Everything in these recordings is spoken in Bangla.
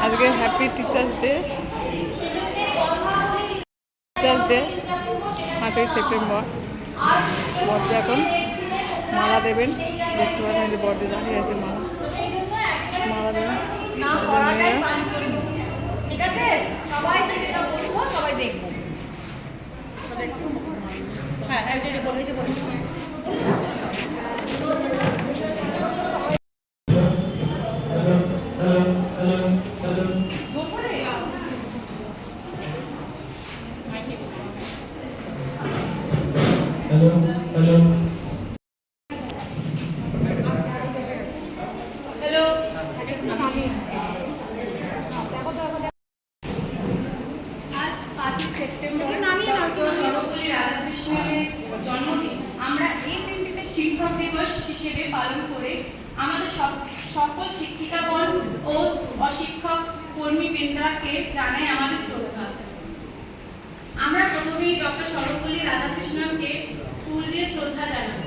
আজকে happy teachers day. Teachers day 5ই সেপ্টেম্বর। বর্দে এখন মালা দেবেন, দেখতে পাবেন যে বর্দে দাঁড়িয়ে আছে, মালা দেবেন মেয়েরা। ঠিক আছে, সবাই যেটা বলবো সবাই দেখবো। হ্যাঁ হ্যাঁ, যেটা বলবি যে বলবি। Hello hello hello. আজ 5ই সেপ্টেম্বর ডক্টর সর্বপল্লী রাধাকৃষ্ণনের জন্মদিন। আমরা এই দিনটিতে শিক্ষক দিবস হিসেবে পালন করে আমাদের সকল শিক্ষিকাগণ ও অশিক্ষক কর্মীবৃন্দকে জানাই আমাদের শ্রদ্ধা। আমরা প্রথমেই ডক্টর সর্বপল্লী রাধাকৃষ্ণনকে ফুল দিয়ে শ্রদ্ধা জানাবো।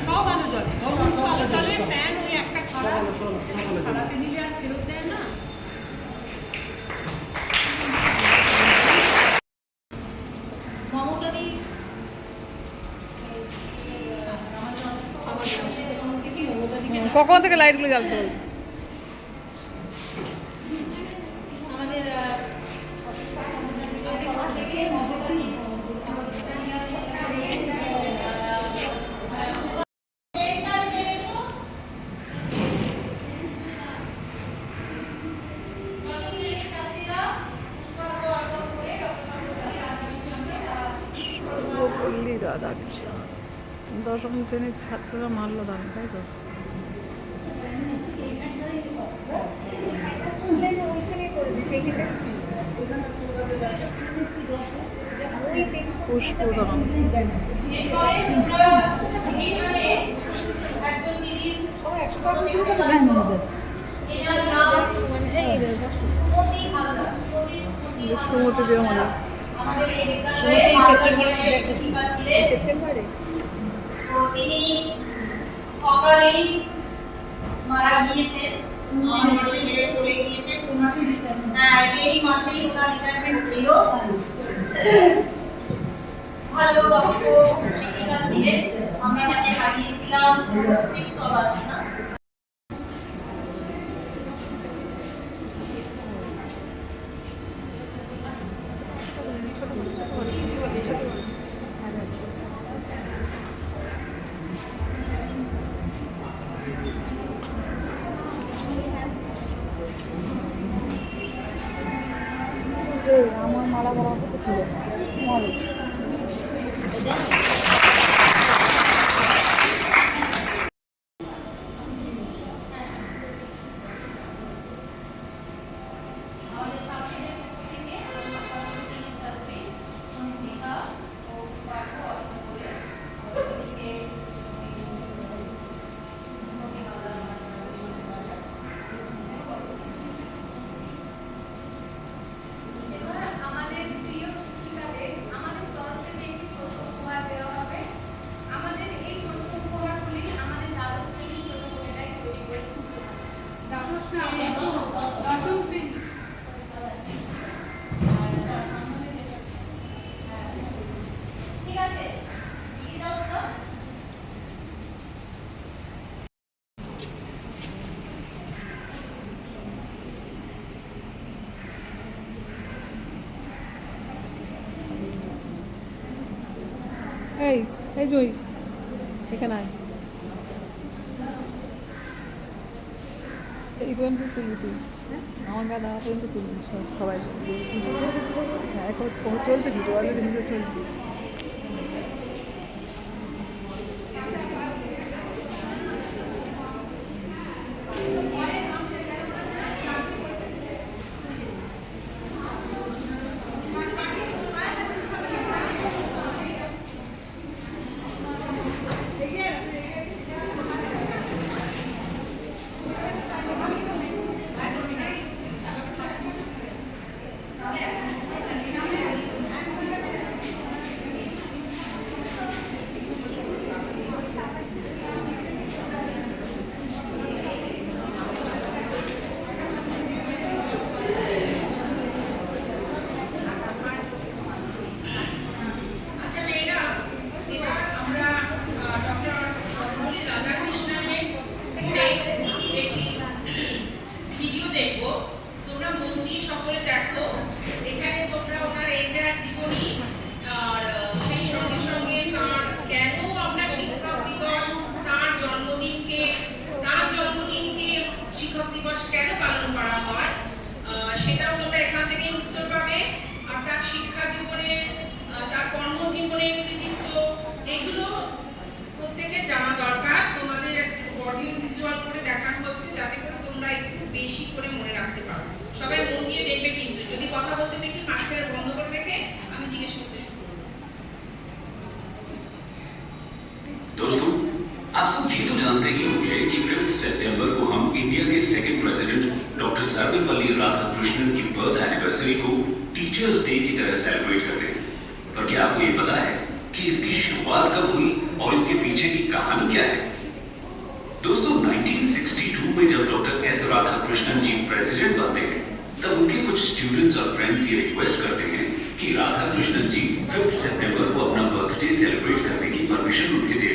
সব আলো জল, সকালে ফ্যান ওই একটা খারাপ সারাতে দিলে আর ফেরত দেয় না। মমতাদি কখন থেকে লাইটগুলো জ্বালতে হবে? আমাদের সর্বপল্লী রাধাকৃষ্ণ, দশম শ্রেণীর ছাত্ররা মারল দান, তাই তো? পুষ্পদান। সুমতি দেওয়া মজা। সেপ্টেম্বরে তিনি সকালেই মারা গিয়েছেন, ছেড়ে চলে গিয়েছেন। হ্যাঁ, এই মাসেই ওনার রিটায়ারমেন্ট ছিল। ভালো দক্ষ শিক্ষিকা ছিলেন। আমরা তাকে হারিয়েছিলাম 6 অগাস্ট না। আমার মালা বড় ছিল। এই এই জয় এখানে আয়, এই পর্যন্ত তুলি তুই, আমার গা দেওয়া পর্যন্ত তুলি সবাই। হ্যাঁ এখন চলছে ভিডিও, অলরেডি ভিডিও চলছে। একটি ভিডিও দেখবো, তোমরা মন দিয়ে সকলে দেখো। এখানে তোমরা ওনার এটার জীবনী আর সেই সঙ্গে সঙ্গে তার কেন আমরা শিক্ষক দিবস, তার জন্মদিনকে শিক্ষক দিবস কেন পালন করা হয়, সেটাও তোমরা এখান থেকে উত্তর পাবে। আর তার শিক্ষা জীবনের, তার কর্মজীবনের কৃতিত্ব, এগুলো প্রত্যেকের জানা দরকার। তোমাদের অডিও ভিজুয়াল করে দেখানো হচ্ছে যাতে করে তোমরা একটু বেশি করে মনে রাখতে পারো। সবাই মন দিয়ে দেখবে, কিন্তু যদি কথা বলতে দেখি মাঝখানে বন্ধ করে রেখে আমি জিজ্ঞেস করতে শুরু করব। दोस्तों, आप सब ये तो जानते ही होंगे कि 5 सितंबर को हम इंडिया के second president doctor Sarvepalli Radhakrishnan की बर्थ एनिवर्सरी को टीचर्स डे की तरह सेलिब्रेट करते हैं। पर क्या आपको ये पता है कि इसकी शुरुआत कब हुई और इसके पीछे की कहानी क्या है? दोस्तों, 1962 में जब डॉक्टर एस राधाकृष्णन जी प्रेसिडेंट बनते हैं, तब उनके कुछ स्टूडेंट्स और फ्रेंड्स ये रिक्वेस्ट करते हैं कि राधाकृष्णन जी 5 सितंबर को अपना बर्थडे सेलिब्रेट करने की परमिशन उन्हें दे।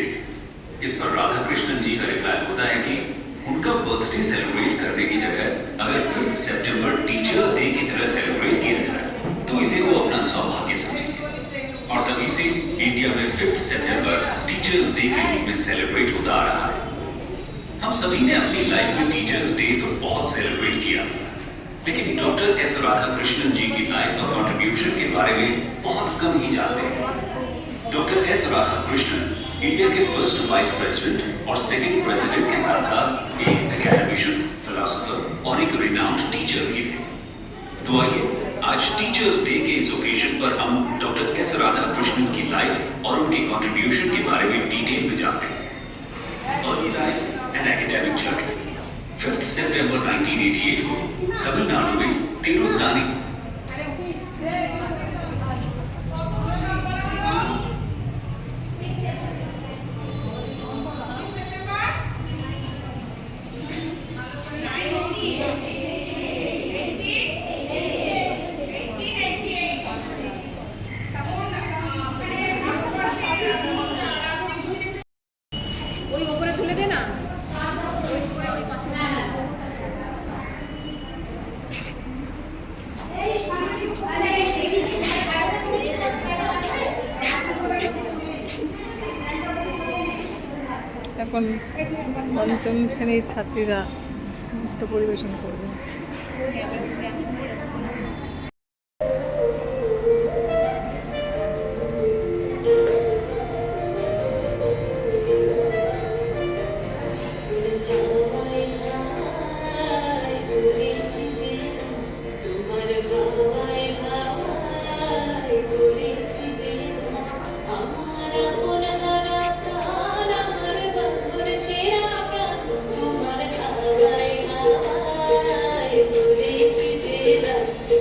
इस पर राधाकृष्णन जी का रिप्लाई होता है कि उनका बर्थडे सेलिब्रेट करने की जगह अगर 5 सितंबर टीचर्स डे की तरह सेलिब्रेट किया जाए तो इसे वो अपना सौभाग्य समझेंगे। और तभी से इंडिया में 5 सितंबर टीचर्स डे के रूप में सेलिब्रेट होता आ रहा है। हम सभी ने अपनी लाइफ में टीचर्स डे तो बहुत सेलिब्रेट किया, लेकिन डॉक्टर एस राधाकृष्णन जी की लाइफ और कंट्रीब्यूशन के बारे में बहुत कम ही जानते हैं। डॉक्टर एस राधाकृष्णन इंडिया के फर्स्ट वाइस प्रेसिडेंट और सेकंड प्रेसिडेंट के साथ साथ एक एकेडमिशियन, फिलोसोफर और एक रिनाउंड टीचर भी थे। तो आइए आज टीचर्स डे के इस ओकेजन पर हम डॉक्टर एस राधाकृष्णन की लाइफ और उनके कंट्रीब्यूशन के बारे में डिटेल में जानते हैं। Early life and academic journey. 5 सितंबर 1988 को तमिलनाडु में तिरुत्तानी ওই উপরে তুলে দে না, ওই উপরে ওই পাশে। এখন পঞ্চম শ্রেণীর ছাত্রীরা নৃত্য পরিবেশন করবে।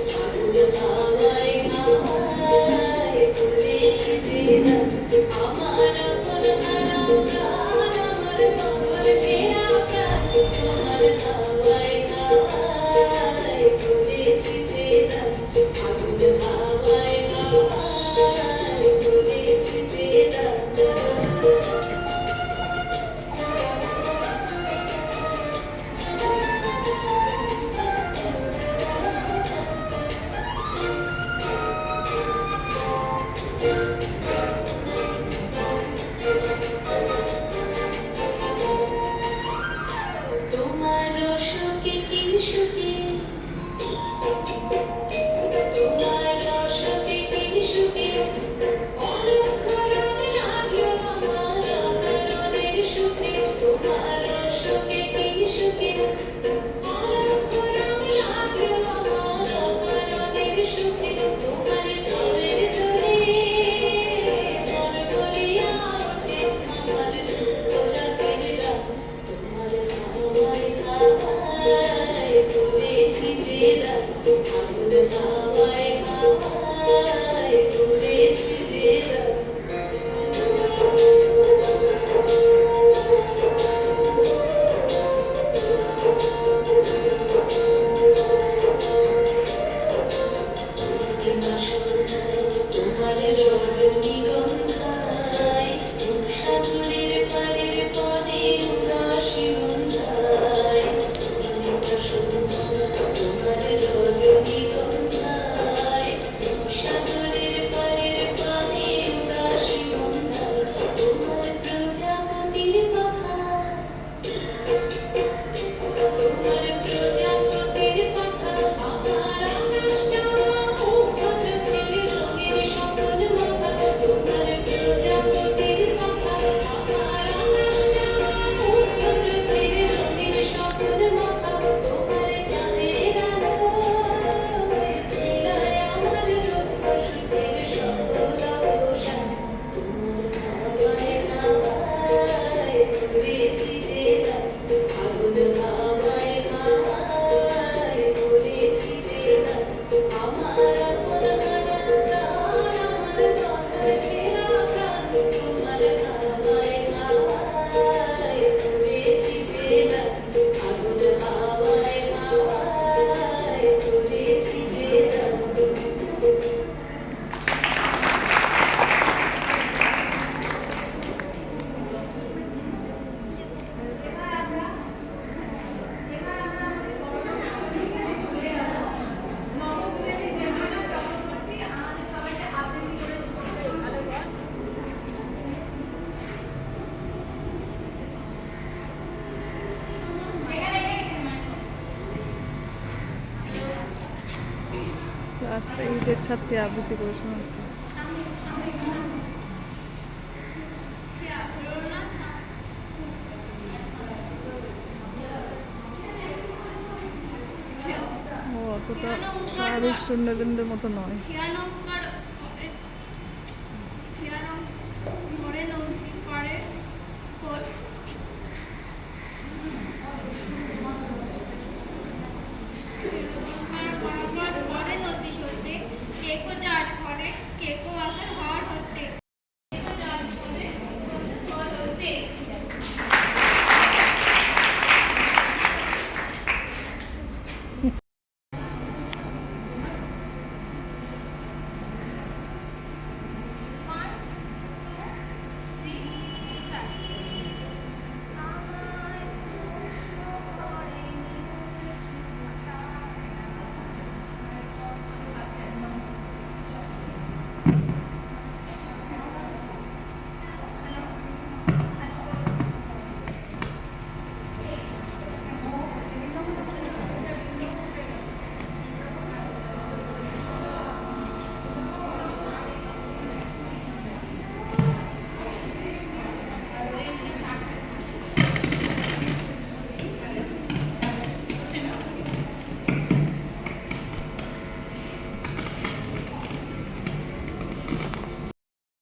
তোমার ক্লাস 8-এর ছাত্রী আবৃত্তি করে শোনাচ্ছে। ও অতটা স্বাভাবিক স্টুডেন্টদের মতো নয়।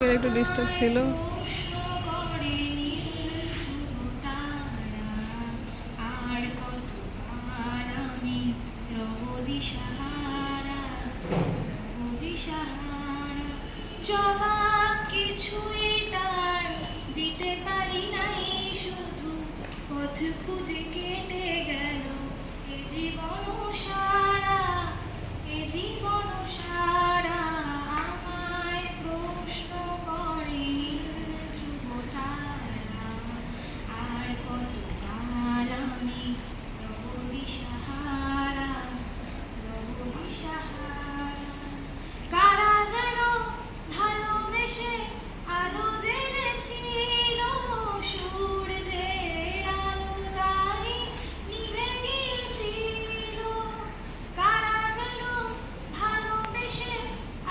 একটু ডিস্টার্ব ছিল। জবাব কিছুই তার দিতে পারি নাই, শুধু পথ খুঁজে কেটে গেল এ জীবন সারা, এ জীবন সারা। আমায় প্রশ্ন করে ধ্রুব তারা, আর কত কাল আমি রব দিশাহারা, রব দিশাহারা। কারা যেন ভালোবেসে আলো জেনেছিল, সূর্যের আলো তাই নিভে গিয়েছিল। কারা যেন ভালোবেসে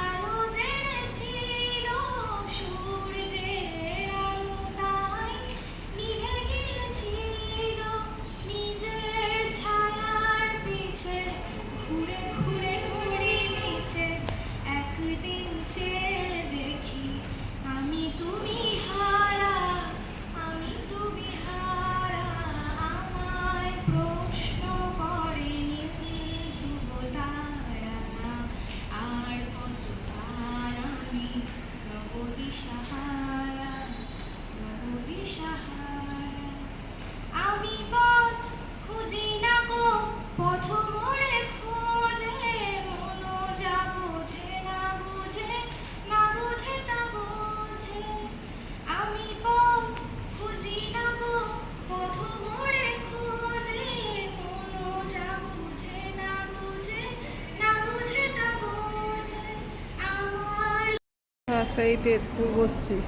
আলো জেনেছিল, সূর্যের আলো তাই নিভে গিয়েছিল। নিজের ছায়ার পিছে ঘুরে ঘুরে ঘুরি নিচে, একদিন চেয়ে দেখি আমি তুমি হারা, আমি তুমি হারা। আমায় প্রশ্ন করেনি ধ্রুব তারা, আর কত কাল আমি রব দিশাহারা, রব দিশাহারা। আমি পথ খুঁজি না গো পথ মোড়ে খোঁজে, মনো যা বোঝে না বুঝে, না বুঝে তা বোঝে। আমি পথ খুঁজি না গো পথ মোড়ে খোঁজে, মনো যা বুঝে না বুঝে, না বুঝে তা বোঝে। আমার ক্লাস 8-এর পূর্বশ্রী।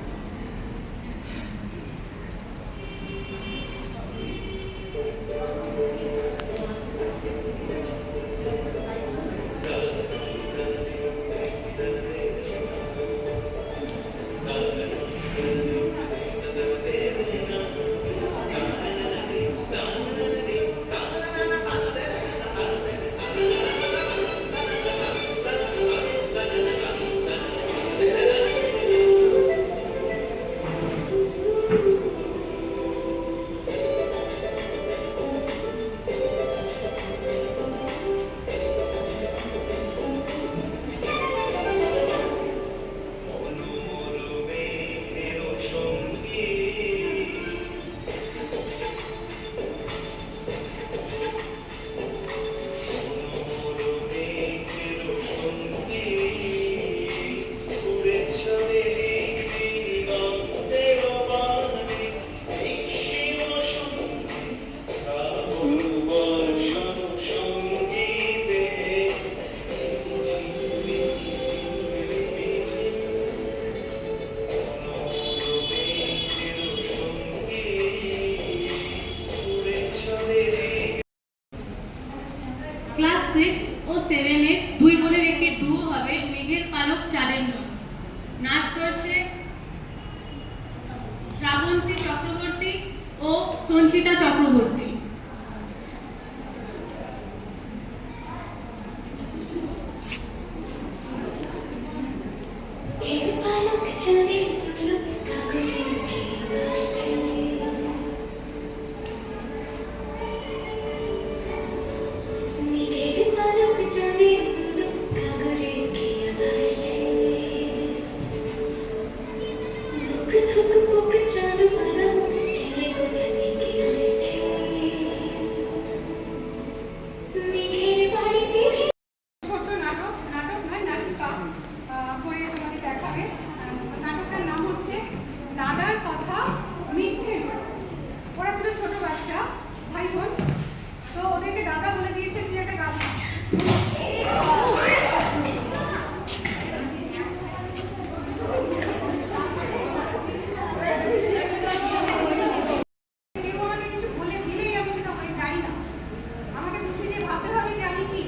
মেঘের পালক চাঁদের নয়। নাচ করছে শ্রাবন্তী চক্রবর্তী ও সঞ্চিতা চক্রবর্তী। এর পালক চাঁদের পালক কাগজের কে ভাসছে মেঘের পালক চাঁদের পালক কাগজের কে ভাসছে ধুক ধুক বুক চাঁদ মারা ছেলে কোথা থেকে আসছে মেঘের বাড়িতে ছোট্ট নাটক নয় নাটিকা করে তোমাকে দেখাবে। নাটকটার নাম হচ্ছে দাদার কথা মিথ্যে নয়। ওরা দুটো ছোট বাচ্চা, ভাই বোন। তো ওদেরকে দাদা বলে দিয়েছে তুই একটা গাছ। কেউ আমাকে কিছু বলে দিলেই আমি সেটা হয়ে যাই না। আমাকে বুঝে দিয়ে ভাবতে হবে যে আমি কি।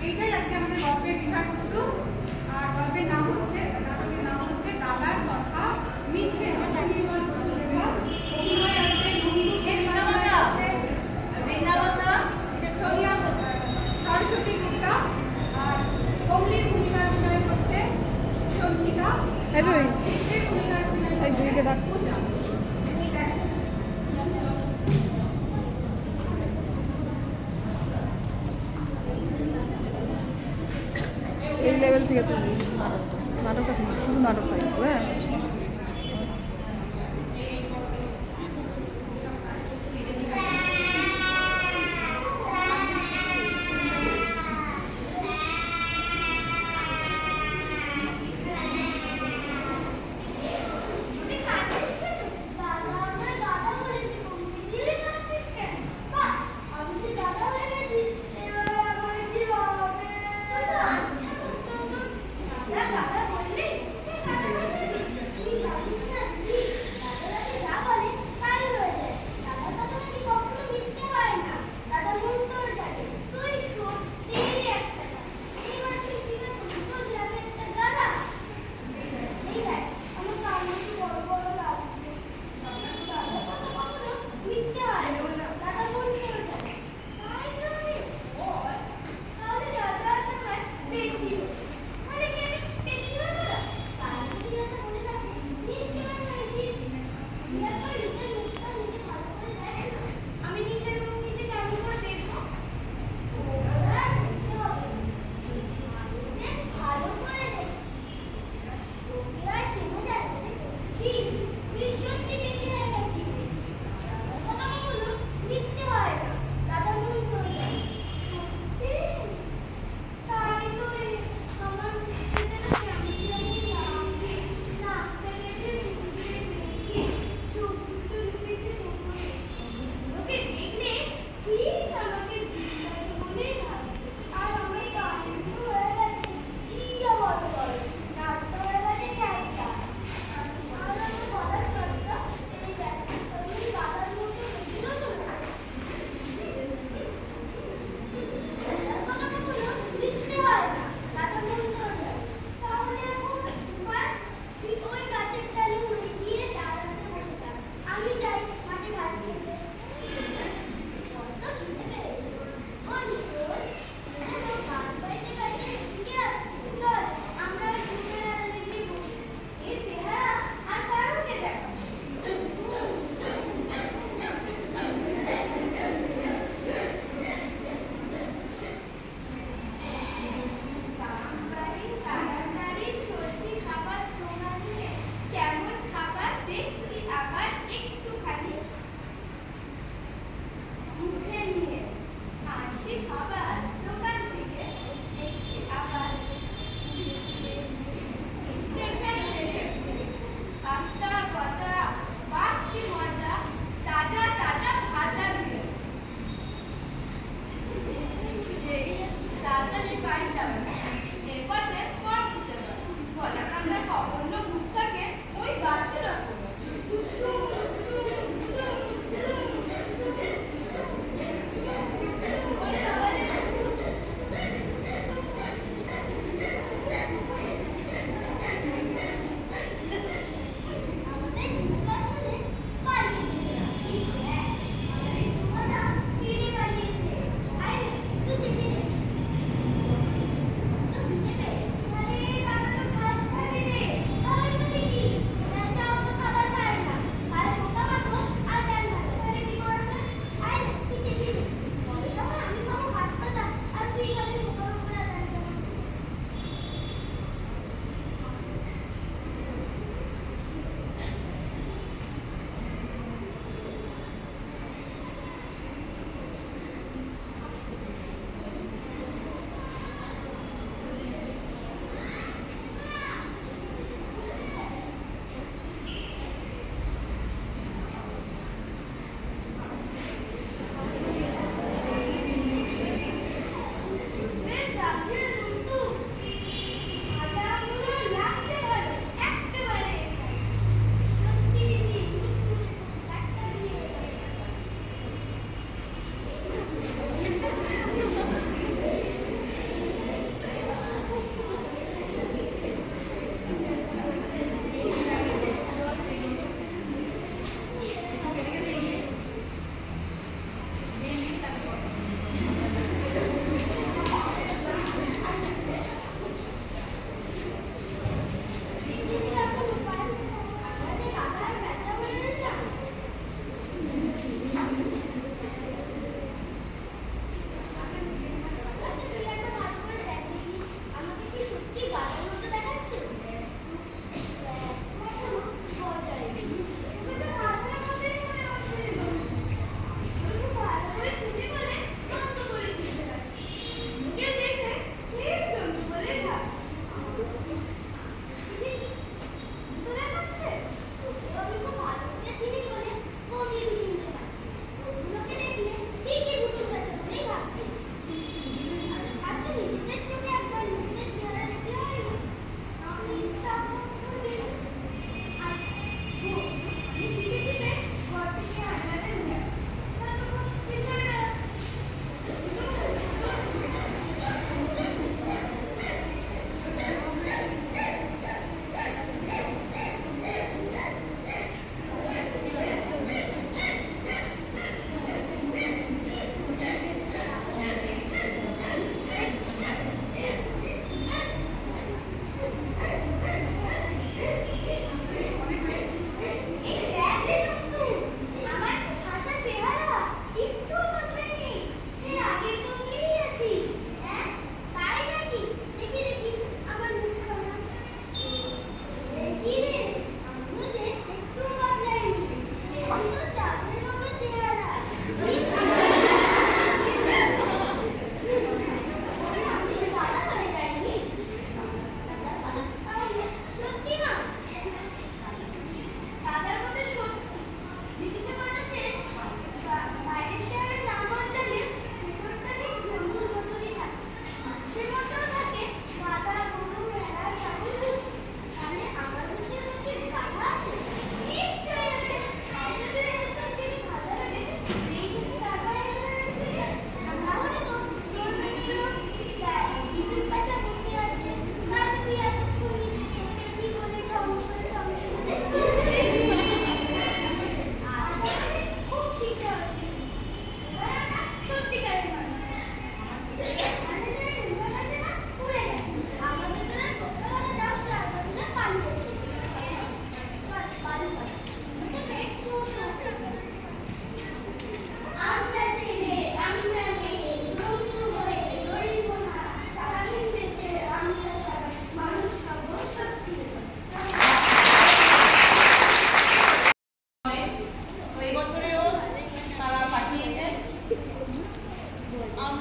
এইটাই আজকে আমাদের গল্পের বিষয়বস্তু। আর গল্পের নাম হচ্ছে, নাটকের নাম হচ্ছে দাদার কথা মিথ্যে নয়। নির্মল বসু লেখা। অভিনয় আছে নন্দু, আছে বৃন্দাবতা, সোনিয়া, সরস্বতী গুপ্তা, আর কমলির ভূমিকায় অভিনয় করছে সঞ্চিতা। এই দুই। চিত্রের ভূমিকায় অভিনয় এই দুইকে দেখ। করছে পূজা। দেখ। এই লেভেল থেকে তুমি নাটকটা কিন্তু শুধু নাটকটা কিন্তু হ্যাঁ। তুই কাঁদিস কেন? দাদা আমার দাদা বলেছে মম্মি দিলে কাঁদিস কেন? বাহ, আমি তো দাদা হয়ে গেছি, এবার আমার কি হবে? আচ্ছা তো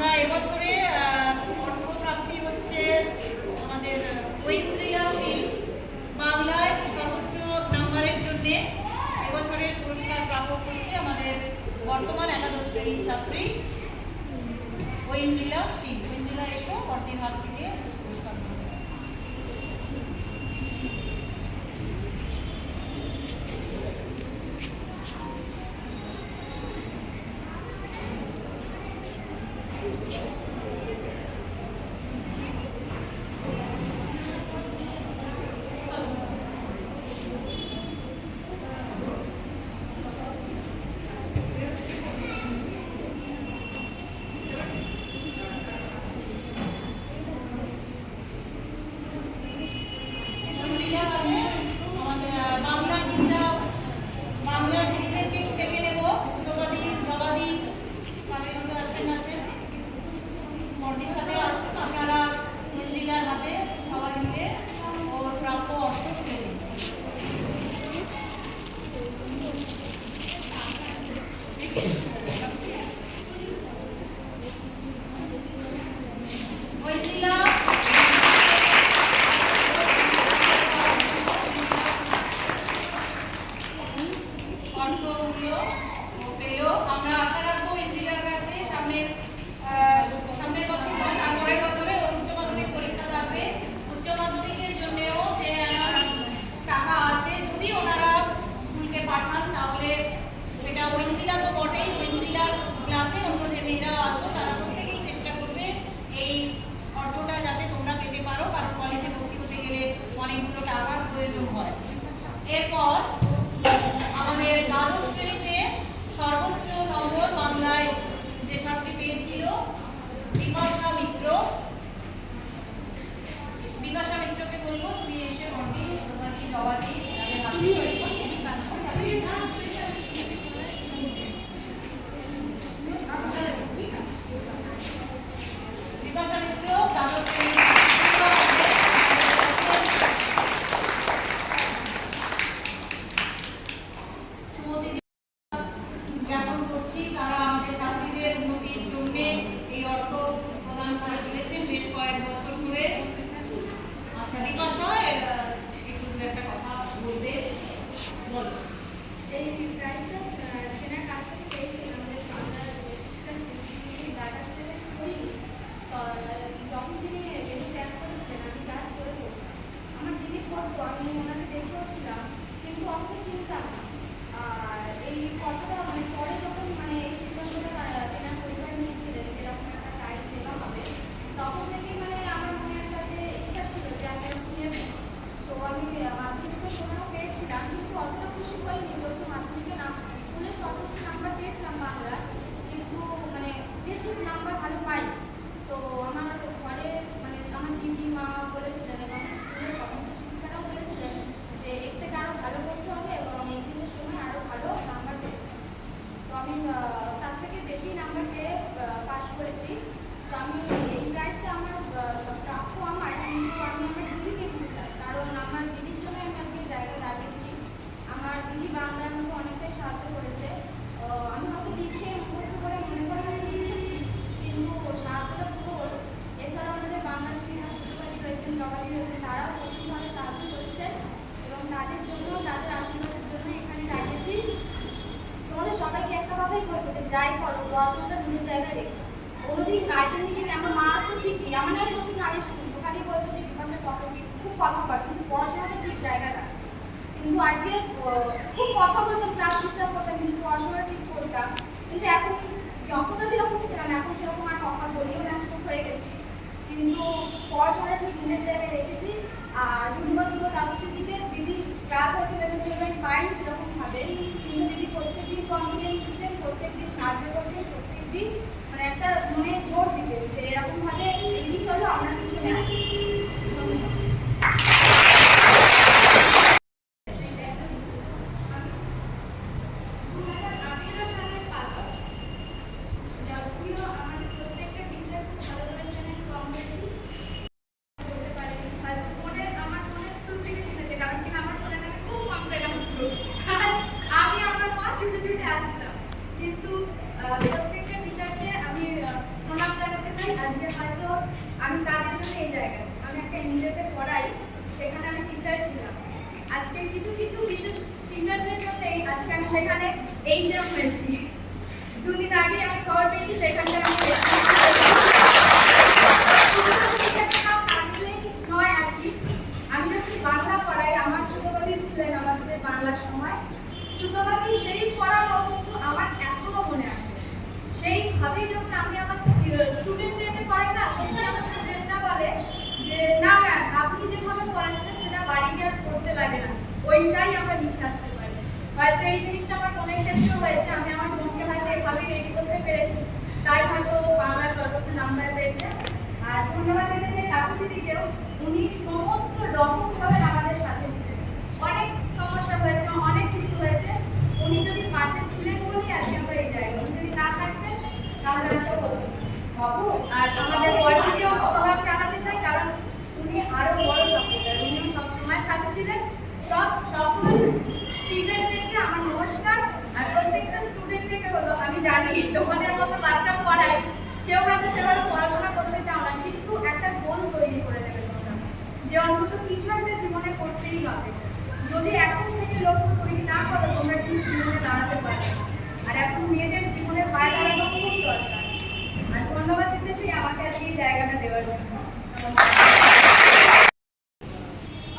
আমরা এবছরে অর্থপ্রাপ্তি হচ্ছে আমাদের ঐন্দ্রিলা শীল বাংলায় সর্বোচ্চ নাম্বারের জন্য এবছরের পুরস্কার প্রাপক হচ্ছে আমাদের বর্তমান একাদশ শ্রেণীর ছাত্রী ঐন্দ্রিলা শীল। ঐন্দ্রিলা এসো পরদিন হাত থেকে পুরস্কার পাবে। ঐন্দ্রিলা মানে আমাদের বাংলার দিদিদের ঠিক থেকে নেব। সুতোবাদী জবাদি কামের মধ্যে আছেন মর্দির সাথে আসুন, আপনারা ঐন্দ্রিলার হাতে সবাই মিলে ওর প্রাপ্য অর্থ তুলে দিন। ঐন্দ্রিলা অর্থমূল্য ও পেল। আমরা আশা রাখবো ঐন্দ্রিলার কাছে সামনের বছর নয় তারপরের বছরে ওর উচ্চ মাধ্যমিক পরীক্ষা থাকবে। উচ্চ মাধ্যমিকের জন্যেও যে টাকা আছে, যদি ওনারা স্কুলকে পাঠান তাহলে সেটা ঐন্দ্রিলা তো বটেই, ঐন্দ্রিলার ক্লাসে অন্য যে মেয়েরা আছো তারা প্রত্যেকেই চেষ্টা করবে এই অর্থটা যাতে তোমরা পেতে পারো, কারণ কলেজে ভর্তি হতে গেলে অনেকগুলো টাকার প্রয়োজন হয়। এরপর আমাদের দ্বাদশ শ্রেণীতে সর্বোচ্চ নম্বর বাংলায় যে ছাত্রী পেয়েছিল বিপাশা মিত্র। বিপাশা মিত্রকে বলবো তুমি এসে মর্দি সুতোবাদী জবাদি বিপাশা মিত্র দ্বাদশ শ্রেণী জ্ঞাপন করছি, তারা আমাদের ছাত্রীদের উন্নতির জন্য এই অর্থ প্রদান করে চলেছেন বেশ কয়েক বছর ধরে। আচ্ছা বিপাশা একটু দু একটা কথা বলবে, বলো। এই প্রাইজটা চেনার কাছ থেকে পেয়েছিলাম আমাদের বাংলার শিক্ষিকা ছিলেন, তার কাছ থেকে করিনি। যখন তিনি ত্যাগ করেছিলেন আমি ক্লাস করে পড়তাম, আমার দিদি পড়তো, আমি ওনাকে দেখেও ছিলাম কিন্তু অতটা চিনতাম না। আর এই কথাটা মানে পরে যখন মানে এই সিদ্ধান্তটা তেনার পরিবার নিয়েছিলেন যেরকম একটা প্রাইজ দেওয়া হবে, তখন থেকেই মানে আমার মনে একটা যে ইচ্ছা ছিল যে আমি এরকম নেব। তো আমি মাধ্যমিকের সময়ও পেয়েছিলাম কিন্তু অতটা খুশি হয়নি, যেহেতু মাধ্যমিকে স্কুলে সর্বোচ্চ নাম্বার পেয়েছিলাম বাংলা, কিন্তু মানে বেশি নাম্বার ভালো পাই। তো আমার ঘরে মানে আমার দিদি মা বলেছিলেন এবং স্কুলের সমস্ত শিক্ষিকারাও বলেছিলেন যে এর থেকে আরও ভালো করতে হবে এবং এক্সামের সময় আরও ভালো নাম্বার পেতে হবে। তো আমি তার থেকে বেশি নাম্বার পেয়ে পাস করেছি। তো আমি এই প্রাইজটা আমার প্রাপ্য আমার, কিন্তু আমি আমার দিদিকে দিতে চাই, কারণ আমার দিদির জন্য আমি আজকে জায়গায় দাঁড়িয়েছি। আমার দিদি বাংলার মধ্যে অনেকটাই সাহায্য করেছে। আমি হয়তো লিখে মুখস্থ করে মনে করে আমি লিখেছি, কিন্তু সাহায্যটা পুরো হলো। এছাড়াও আমাদের বাংলা শিক্ষিকা সুতোবাদী রয়েছেন, জবাদি রয়েছেন, তারাও প্রচুরভাবে সাহায্য করেছে এবং তাদের জন্য তাদের আশীর্বাদের জন্য এখানে দাঁড়িয়েছি। তোমাদের সবাইকে একটা কথাই বলবো যে যাই করো পড়াশোনাটা নিজের জায়গায় রেখো। কোনোদিন গার্জেন থেকে আমার মা আসতো ঠিকই, আমার নামে প্রচুর নালিশ শুনতো, খালি বলতো যে বিপাশার কথা ঠিক, খুব কথা বলে কিন্তু পড়াশোনাটা ঠিক জায়গাটা। কিন্তু আজকে খুব কথা বলতাম, ক্লাস ডিস্টার্ব করতাম, কিন্তু পড়াশোনা ঠিক করতাম। কিন্তু এখন যতটা যেরকম ছিলাম এখন সেরকম আর কথা বলিও না, চুপ হয়ে গেছি, কিন্তু পড়াশোনা ঠিক নিজের জায়গায় রেখেছি। আর দুর্নীতি তাপসের দিকে দিদি ক্লাস হয়তো 11-12 পাইনি সেরকমভাবে, কিন্তু দিদি প্রত্যেকদিন কনফিডেন্স দিতেন, প্রত্যেকদিন সাহায্য করতেন, প্রত্যেকদিন মানে একটা মনে জোর দিতেন যে এরকমভাবে এগিয়ে চলো, আমরা পিছনে আছি। কিন্তু প্রত্যেকটা টিচারকে আমি প্রণাম জানাই। আজকে হয়তো আমি তাদের জন্য এই জায়গায়, আমি একটা এনজিওতে পড়াই, সেখানে আমি টিচার ছিলাম। আজকে কিছু কিছু বিশেষ টিচারদের জন্যই আজকে আমি সেখানে এইচএম হয়েছি। দুদিন আগে আমি খবর পেয়েছি সেখানটা আমি নয় আর কি। আমি যখন বাংলা পড়াই, আমার সুতোবাদী ছিলেন আমাদের বাংলার সময়। সুতোবাদী সেই পড়ানো কিন্তু আমার এখনো মনে আছে। সেইভাবে যখন আমি আমার স্টুডেন্টদেরকে পড়াই না, সত্যি আমার স্টুডেন্টরা বলে যে না ম্যাম, আপনি যেভাবে পড়াচ্ছেন সেটা বাড়িতে আর পড়তে লাগে না, ওইটাই আমরা লিখে আসতে পারি। হয়তো এই জিনিসটা আমার মনের ক্ষেত্রেও হয়েছে, আমি আমার মনকে হয়তো এইভাবেই রেডি করতে পেরেছি, তাই হয়তো বাংলা সর্বোচ্চ নাম্বার পেয়েছে। আর ধন্যবাদ দিতে চাই তাপসীদিকেও, উনি সমস্ত রকমভাবে আমাদের সাথে ছিলেন। অনেক সমস্যা হয়েছে, অনেক কিছু হয়েছে, উনি যদি পাশে ছিলেন বলেই আজকে আমরা এই জায়গায়। উনি যদি না থাকতেন তাহলে হয়তো হতো না। বাবু আর আমাদের বড়দিকেও ধন্যবাদ জানাতে চাই, কারণ উনি আরো বড় সাপোর্টার, উনিও সবসময় সাথে ছিলেন। সকল টিচারদেরকে আমার নমস্কার। আর প্রত্যেকটা স্টুডেন্টদেরকে হলো, আমি জানি তোমাদের মতো বাচ্চা পড়াই, কেউ হয়তো সেভাবে পড়াশোনা করতে চাও না, কিন্তু একটা গোল তৈরি করে দেবে তোমরা যে অন্তত কিছু একটা জীবনে করতেই হবে। যদি এখন থেকে লক্ষ্য তৈরি না করো, তোমরা কিন্তু জীবনে দাঁড়াতে পারবে। আর এখন মেয়েদের জীবনে পায়ে দাঁড়ানো খুব দরকার। আর ধন্যবাদ দিতে চাই আমাকে আজকে এই জায়গাটা দেওয়ার জন্য।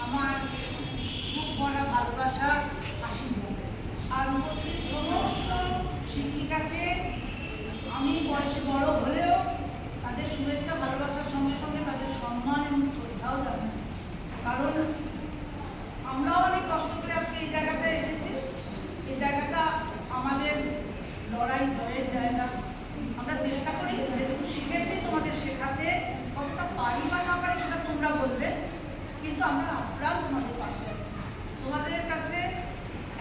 আমার খুব বড় ভালোবাসা আশীর্বাদ। আর উপস্থিত সমস্ত শিক্ষিকাকে আমি বয়সে বড় হলেও তাদের শুভেচ্ছা ভালোবাসার সঙ্গে সঙ্গে তাদের সম্মান এবং শ্রদ্ধাও জানাই। কারণ আমরাও অনেক কষ্ট করে আজকে এই জায়গাটায় এসেছি। এই জায়গাটা আমাদের লড়াই জয়ের জায়গা। আমরা চেষ্টা করি যেটুকু শিখেছি তোমাদের শেখাতে, কতটা পারি বা না পারি সেটা তোমরা বলবে, কিন্তু আমরা আপ্রাণ তোমাদের পাশে আছি। তোমাদের কাছে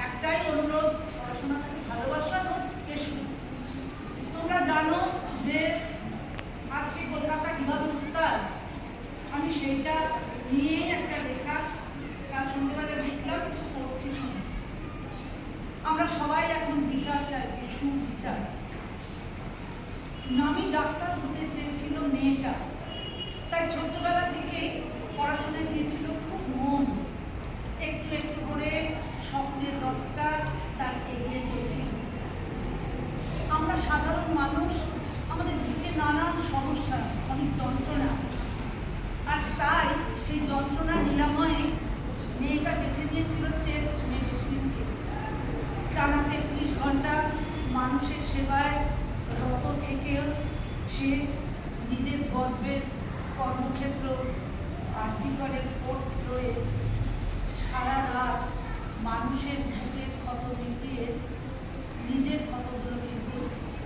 একটাই অনুরোধ, পড়াশোনাটাকে ভালোবাসা এসো। তোমরা জানো যে আজকে কলকাতা কীভাবে উত্তাল, আমি সেইটা নিয়েই একটা লেখা কাল সন্ধ্যেবেলা লিখলাম, পড়ছি শুনে। আমরা সবাই এখন বিচার চাইছি, সুবিচার। নামি ডাক্তার হতে চেয়েছিল মেয়েটা, তাই ছোট্টবেলা থেকেই পড়াশোনায় দিয়েছিল খুব মন। একটু একটু করে স্বপ্নের রথটা তার এগিয়ে চলছিল। আমরা সাধারণ মানুষ, আমাদের বুকে নানান সমস্যা, অনেক যন্ত্রণা, আর তাই সেই যন্ত্রণা নিরাময়ে মেয়েটা বেছে নিয়েছিল চেস্ট মেডিসিনকে। টানা ৩৩ ঘন্টা মানুষের সেবায় রত থেকেও সে নিজের গর্বের কর্মক্ষেত্র আর্জিকরের ফোর্ট হয়ে সারা রাত মানুষের বুকের ক্ষত মিটিয়ে নিজের ক্ষতগুলো কিন্তু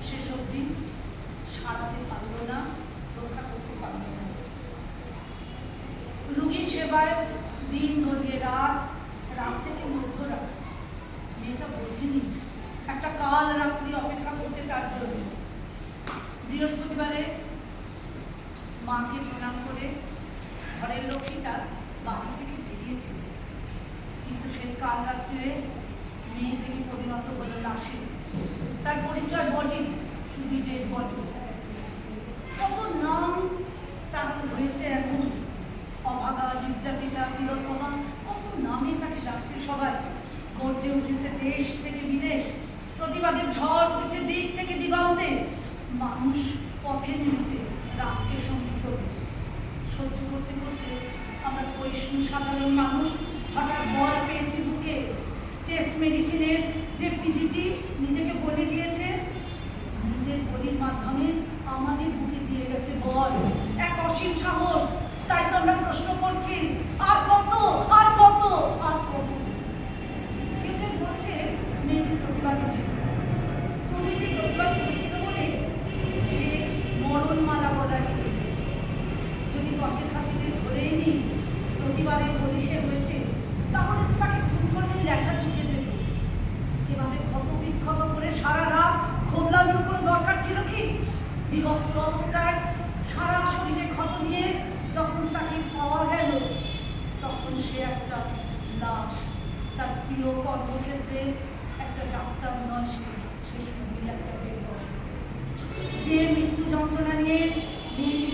সেসব দিন সারাতে পারল না, রক্ষা করতে পারল না। রুগীর সেবায় দিন গড়িয়ে রাত, রাত থেকে মধ্যরাত। মেয়েটা বোঝেনি একটা কাল রাত্রি অপেক্ষা করছে তার জন্য। বৃহস্পতিবারে মাকে প্রণাম করে ঘরের লক্ষ্মীটা বাড়ি থেকে বেরিয়েছিল, কিন্তু সেই কাল রাত্রে মেয়ে থেকে পরিণত হলো লাশে। তার পরিচয় বডি, শুধু ডেড বডি। কত নাম তার হয়েছে এখন, অভাগা, নির্যাতিতা, তিলোত্তমা, কত নামে তাকে ডাকছে সবাই। গর্জে উঠেছে দেশ থেকে বিদেশ, প্রতিবাদের ঝড় উঠেছে দিক থেকে দিগন্তে। মানুষ পথে নেমেছে রাতকে সঙ্গী করে। সহ্য করতে করতে আমরা বৈষ্ণব সাধারণ মানুষ হঠাৎ বল পেয়েছি বুকে। চেস্ট মেডিসিনের যে পিজিটি নিজেকে বলে দিয়েছে, নিজের বলির মাধ্যমে আমাদের বুকে দিয়ে গেছে বল, এক অসীম সাহস। তাই তো আমরা প্রশ্ন করছি, আর কত, আর কত, আর কত। কেউ কেউ বলছে মেয়েটি প্রতিবাদী ছিল, দুর্নীতি প্রতিবাদ করেছিল বলে সে মরণমালা গলায় করেছে। যদি কটের খাতিরে ধরেই নি প্রতিবাদের বলি সে হয়েছে, তাহলে তো তাকে খুন করলেই লেখা চুকে যেত। এভাবে ক্ষত বিক্ষত করে সারা রাত ক্ষোভ লাগানোর কোনো দরকার ছিল কি? বিবস্ত্র অবস্থায় সারা শরীরে ক্ষত নিয়ে যখন তাকে পাওয়া গেল, তখন সে একটা লাশ। তার প্রিয় কর্মক্ষেত্রে একটা ডাক্তার নয়, সে শুধুই একটা বের। যে মৃত্যু যন্ত্রণা নিয়ে মেয়েটি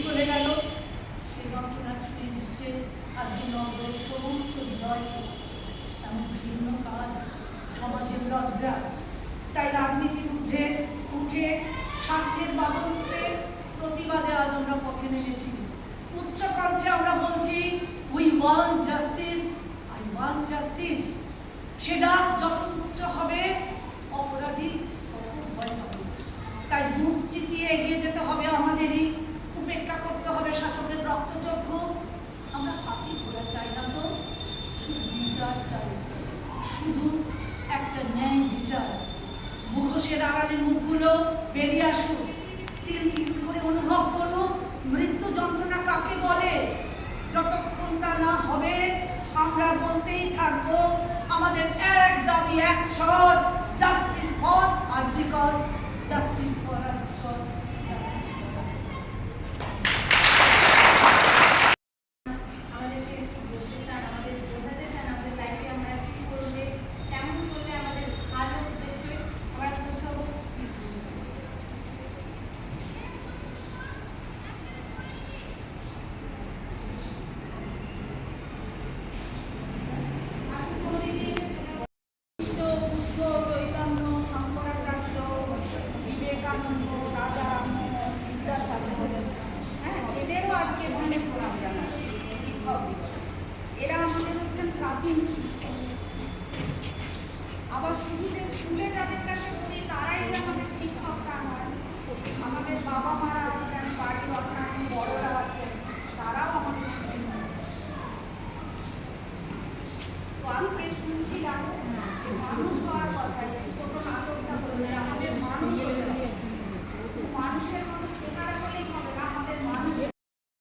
স্বার্থের বাদলতে প্রতিবাদে আজ আমরা পথে নেমেছি। উচ্চ কণ্ঠে আমরা বলছি we want justice, I want justice. সেটা যত উচ্চ হবে অপরাধী তত ভয় পাবে। তাই বুক চিতিয়ে এগিয়ে যেতে হবে আমাদেরই, উপেক্ষা করতে হবে শাসকের রক্তচক্ষু। আমরা পাখি ঘোরা চাই না তো, শুধু বিচার চাই, শুধু একটা ন্যায় বিচার। মুখোশের আড়ালে মুখগুলো বেরিয়ে আসুক, তিল তিল করে অনুভব করুক মৃত্যু যন্ত্রণা কাকে বলে। যতক্ষণ তা না হবে আমরা বলতেই থাকবো আমাদের এক দাবি এক স্বর, জাস্টিস ফর আরজি কর, জাস্টিস ফর আরজি কর। আমাদেরকে বলতে চান, আমাদের বোঝাতে চান আমাদের লাইফে আমরা কী করলে, কেমন করলে আমাদের ভালো উদ্দেশ্যে আমরা সব বুদ্ধ, চৈতন্য, শঙ্করাচার্য, বিবেকানন্দ, রাজা রামমোহন, বিদ্যাসাগর, হ্যাঁ, এদেরও আজকে এখানে প্রণাম জানাচ্ছি শিক্ষক দিবস। এরা আমাদের হচ্ছেন প্রাচীন শিক্ষক। আবার শুধু যে স্কুলে যাদের কাছে পড়ি তারাই যে আমাদের শিক্ষক তা নয়, আমাদের বাবা মারা আছেন, বাড়ির অন্যান্য বড়রা আছেন, তারাও আমাদের শিক্ষক। তো আমি বেশ শুনছিলাম যে মানুষ হওয়ার কথা, ছোট নাটকটা বললে আমাদের মানুষ হতে হবে। মানুষের মতো ছোটারা হলেই হবে না, আমাদের মানুষ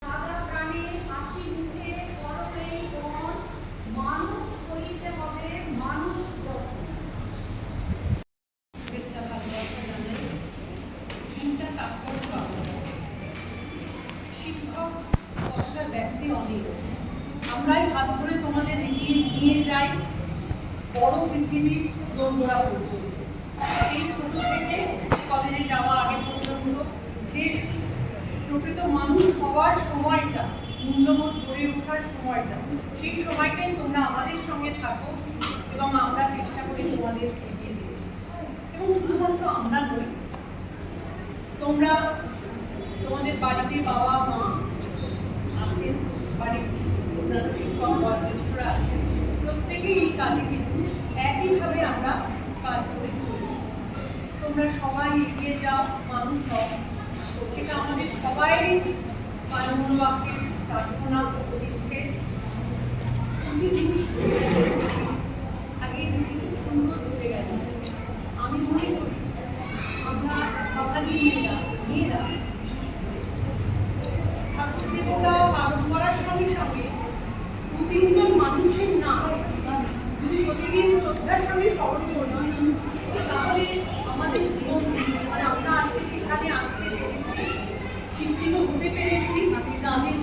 সাদা প্রাণে হাসি মুখে পরবে মন, মানুষ হইতে হবে মানুষ যত। শুভেচ্ছা ভালোবাসা জানাই। দিনটা তাৎপর্য আলাদা। শিক্ষক কতটা ব্যক্তি অনেক, আমরাই হাত ধরে তোমাদের এগিয়ে নিয়ে যাই বড় পৃথিবীর দোরগোড়া পর্যন্ত। এই ছোট থেকে কলেজে যাওয়া আগে পর্যন্ত যে প্রকৃত মানুষ হওয়ার সময়টা, মূল্যবোধ গড়ে ওঠার সময়টা, সেই সময়টাই তোমরা আমাদের সঙ্গে থাকো এবং আমরা চেষ্টা করি তোমাদের এগিয়ে দিতে। এবং শুধুমাত্র আমরা নই, তোমরা তোমাদের বাড়িতে বাবা মা আছেন, বাড়ির অন্যান্য শিক্ষক বয়োজ্যেষ্ঠরা আছেন, প্রত্যেকেই এই কাজে কিন্তু একইভাবে আমরা কাজ করে চলি। তোমরা সবাই এগিয়ে যাও, মানুষ হও, এটা আমাদের সবাই কানমনোবাক্যে প্রার্থনা দিচ্ছে। দুটি জিনিস আগে দুটি খুব সুন্দর হতে গেছে। আমি মনে করি আমরা বাঙালি মেয়েরা ঠাকুর দেবতা পালন করার সঙ্গে সঙ্গে দু তিনজন মানুষের নাম যদি প্রতিদিন শ্রদ্ধার সঙ্গে স্মরণ করি তাহলে আমাদের জীবন, মানে আমরা আজকে যেখানে আসতে পেরেছি, শিক্ষিত হতে পেরেছি, জানেন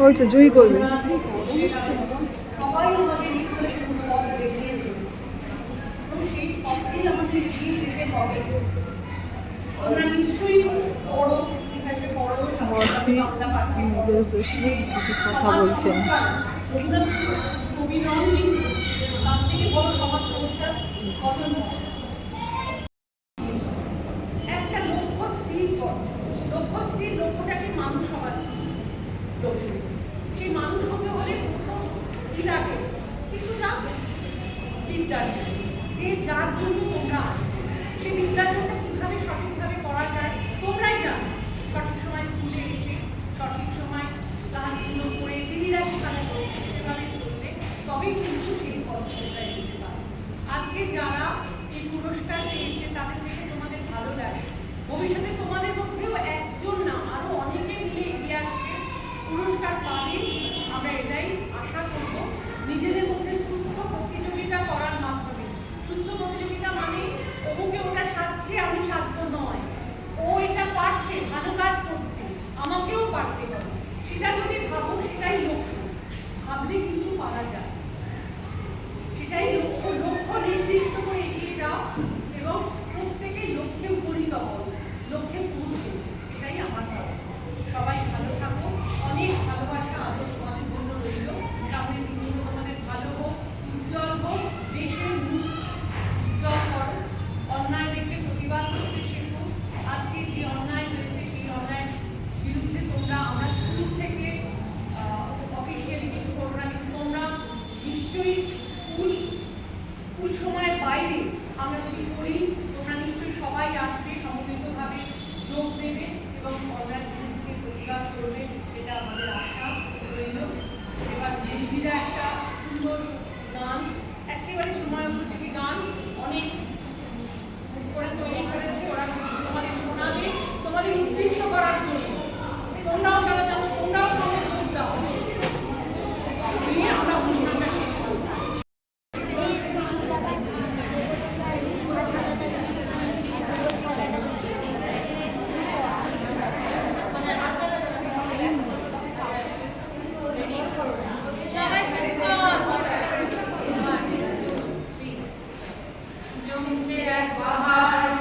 ওই তো জয়ী করবে। সবাই আমাদের ঈশ্বরের পথ দেখিয়ে চলেছে এবং সেই পথেই আমাদের এগিয়ে যেতে হবে। আমরা নিশ্চয়ই বড় ইতিহাসে বড় বাংলা পাঠে কিছু কথা বলছেন। কবি নন, কিন্তু তার থেকে বড় সমাজ সংস্কার গঠন একটা লক্ষ্য স্থির কর। লক্ষ্য স্থির, লক্ষ্যটাকে মানুষ হওয়া স্থির লক্ষ্য। সেই মানুষ হতে হলে প্রথম কি লাগে? কিছুটা বিদ্যার্জন, যে যার জন্য তোমরা সেই বিদ্যার্জনটা কীভাবে সঠিকভাবে করা যায় তোমরাই জানো। সঠিক সময় স্কুলে এসে সঠিক সময় ক্লাসগুলো করে দিদিরা সেখানে বলছে সেভাবে চললে তবেই কিন্তু সেই পদ্ধতিটাই দিতে পারে। আজকে যারা এই পুরস্কার পেয়েছে তাদের দেখে তোমাদের ভালো লাগে। ভবিষ্যতে তোমাদের মধ্যেও একজন না আরো অনেকে মিলে এগিয়ে আসবে, পুরস্কার পাবে, আমরা এটাই আশা করব। নিজেদের মধ্যে সুস্থ প্রতিযোগিতা করার মাধ্যমে, সুস্থ প্রতিযোগিতা মানে অমুকে ওটা সাজছে আমি সাধ্য নয়, ও এটা পারছে, ভালো কাজ করছে, আমাকেও পারতে হবে, সেটা যদি ভাবো সেটাই লক্ষ্য। ভাবলে কিন্তু পারা যায়, সেটাই স্কুল সময়ের বাইরে আমরা যদি করি, তোমরা নিশ্চয়ই সবাই আসবে, সমবেতভাবে যোগ দেবে এবং অনলাইন বিরুদ্ধে প্রতিবাদ করবে, এটা আমাদের আশা রইল। এবার দিদিরা একটা সুন্দর গান, একেবারে সময় উপযোগী গান অনেক করে তৈরি করেছে, ওরা তোমাদের শোনাবে তোমাদের উদ্বৃত্ত করার জন্য। তোমরাও যারা জানো তোমরাও সঙ্গে যোগ দাও, দিয়ে আমরা অনুষ্ঠানটা শেষ করব। জমছে এক পাহাড়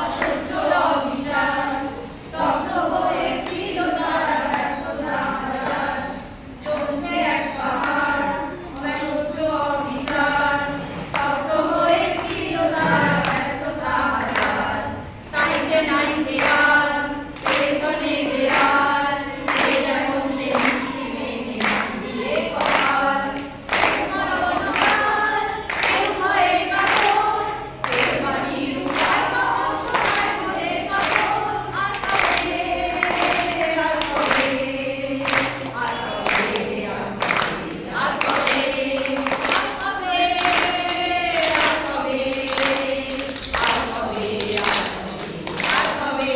অসহ্য অবিচার, স্তব্ধ হয়েছিল তারা ব্যস্ততা হাজার। জমছে এক পাহাড় অসহ্য অবিচার, স্তব্ধ হয়েছিল তারা ব্যস্ততা হাজার। তাই যে নাই দেয়াল, পেছনে দেয়াল, সে যেমন সে নিচ্ছি মেনে দিয়ে কপাল। মরণকাল কেউ ভয়ে কাতর, কেউ বাড়ির উপার কখন শোনায় মোদের কাতর। আর কবে, আর কবে, আর কবে, আর কবে, আর কবে, আর কবে, আর কবে, আর কবে, আর কবে,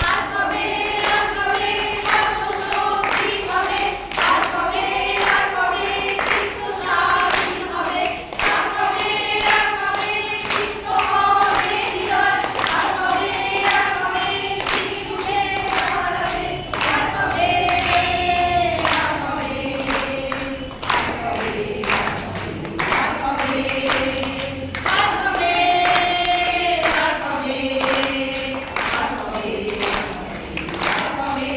আর কবে, আর কবে, সর্বশক্তি হবে, আর কবে, আর কবে, চিত্ত স্বাধীন হবে, আর কবে, আর কবে, চিত্ত হবে হৃদয়, আর কবে, আর কবে, চিরুঠে হারাবে, আর কবে, আর কবে, আর কবে, আর কবে, আর কবে, আর কবে, আর কবে, আর কবে,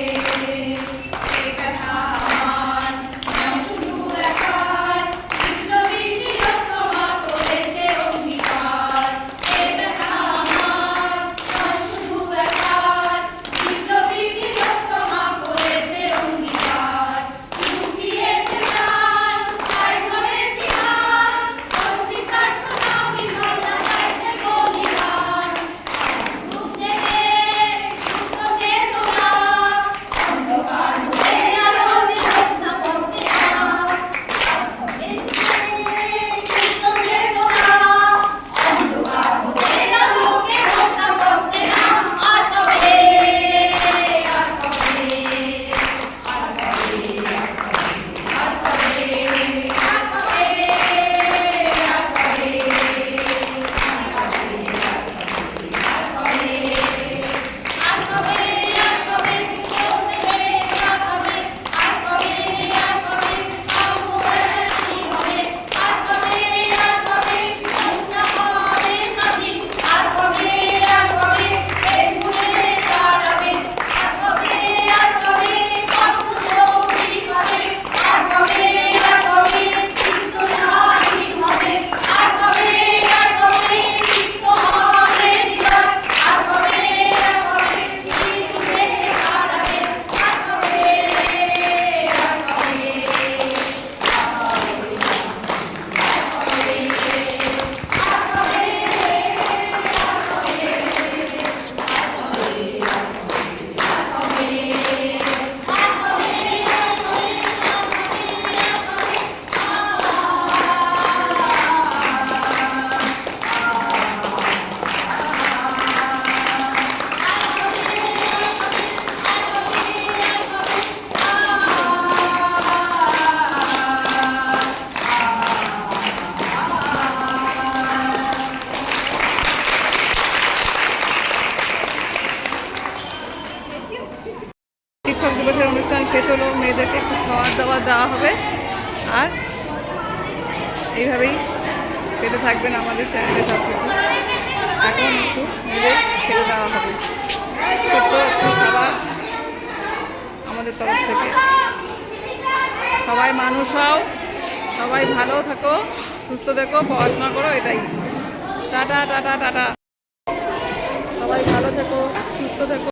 এ ব্যথা আমার নয় শুধু দেখার, বিপ্লবী তিলোত্তমা করেছে অঙ্গীকার। এ ব্যথা আমার নয় শুধু দেখার, বিপ্লবী তিলোত্তমা করেছে অঙ্গীকার। লুকিয়েছে প্রাণ, তাই ধরেছি হার, করছি প্রার্থনা বিফল লাগাইছে বলিদান। আজ বুক জেগে সুপ্ত চেতনা, অন্ধকার হয়ে আলো নিরত্না পড়ছে না। আর কবে সুপ্ত চেতনা, অন্ধকার হয়ে আলোকে রত্না পড়ছে না। আর কবে, আর কবে, আর কবে, আর কবে, আর কবে, আর কবে, আর কবে, আর কবে, আর কবে, চলতে আর কবে, আর কবে, আর কবে, সম্মুখী হবে, আর কবে, আর কবে, মুক্তা হবে স্বাধীন, আর কবে, আর কবে, এই ভুলে দাঁড়াবে, আর কবে, আর কবে, কর্মশক্তি পাবে, আর কবে, আর কবে, চিত্ত স্বাধীন হবে, আর কবে, আর কবে, চিত্ত হবে হৃদয়, আর কবে, আর কবে, চিরুঠে হারাবে, আর কবে, আর কবে, আর কবে, আর কবে, আর শিক্ষক দিবসের অনুষ্ঠান শেষ হলো, মেয়েদেরকে একটু খাওয়ার দাওয়ার দেওয়া হবে। আর এইভাবেই পেতে থাকবেন আমাদের চ্যানেলে সব কিছু। এখন একটু মেয়েদের ছেড়ে দেওয়া হবে, ছোট্ট একটু খাবার আমাদের তরফ থেকে। সবাই মানুষ হও, সবাই ভালো থাকো, সুস্থ থেকো, পড়াশোনা করো, এটাই। টাটা টাটা টাটা, সবাই ভালো থেকো, সুস্থ থেকো।